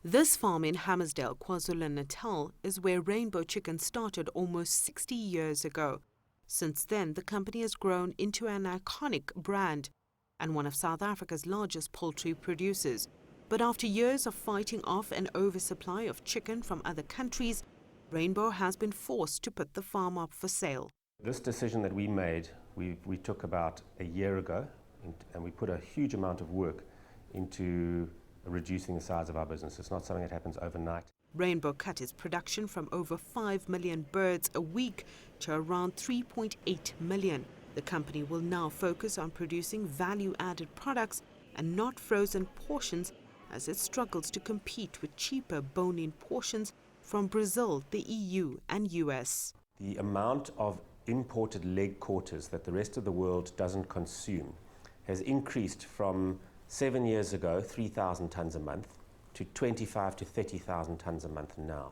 This farm in Hammarsdale, KwaZulu-Natal, is where Rainbow Chicken started almost 60 years ago. Since then, the company has grown into an iconic brand and one of South Africa's largest poultry producers. But after years of fighting off an oversupply of chicken from other countries, Rainbow has been forced to put the farm up for sale. This decision that we made, we took about a year ago, and we put a huge amount of work into reducing the size of our business. It's not something that happens overnight. Rainbow cut its production from over 5 million birds a week to around 3.8 million. The company will now focus on producing value-added products and not frozen portions as it struggles to compete with cheaper bone-in portions from Brazil, the EU and US. The amount of imported leg quarters that the rest of the world doesn't consume has increased from 7 years ago, 3,000 tonnes a month, to 25 to 30,000 tonnes a month now.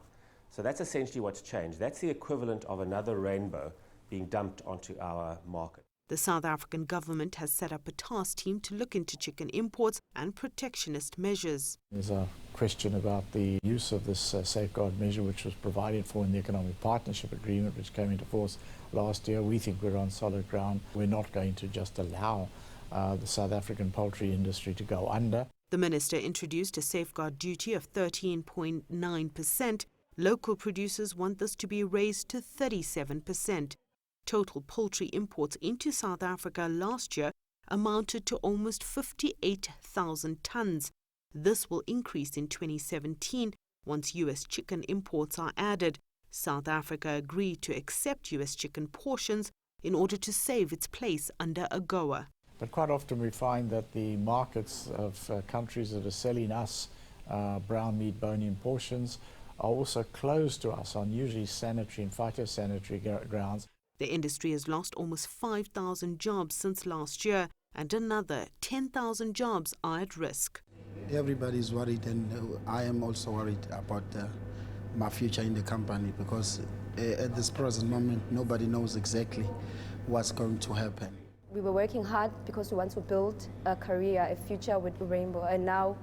So that's essentially what's changed. That's the equivalent of another Rainbow being dumped onto our market. The South African government has set up a task team to look into chicken imports and protectionist measures. There's a question about the use of this safeguard measure which was provided for in the Economic Partnership Agreement which came into force last year. We think we're on solid ground. We're not going to just allow the South African poultry industry to go under. The minister introduced a safeguard duty of 13.9%. Local producers want this to be raised to 37%. Total poultry imports into South Africa last year amounted to almost 58,000 tonnes. This will increase in 2017 once US chicken imports are added. South Africa agreed to accept US chicken portions in order to save its place under AGOA. But quite often we find that the markets of countries that are selling us brown meat bone-in portions are also closed to us on usually sanitary and phytosanitary grounds. The industry has lost almost 5,000 jobs since last year, and another 10,000 jobs are at risk. Everybody's worried, and I am also worried about my future in the company because at this present moment nobody knows exactly what's going to happen. We were working hard because we want to build a career, a future with Rainbow, and now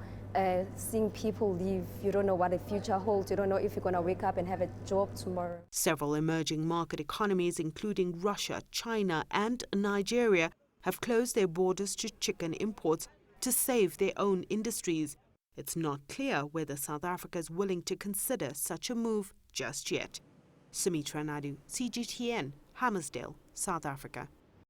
seeing people leave, you don't know what the future holds. You don't know if you're going to wake up and have a job tomorrow. Several emerging market economies, including Russia, China and Nigeria, have closed their borders to chicken imports to save their own industries. It's not clear whether South Africa is willing to consider such a move just yet. Sumitra Nydoo, CGTN, Hammarsdale, South Africa.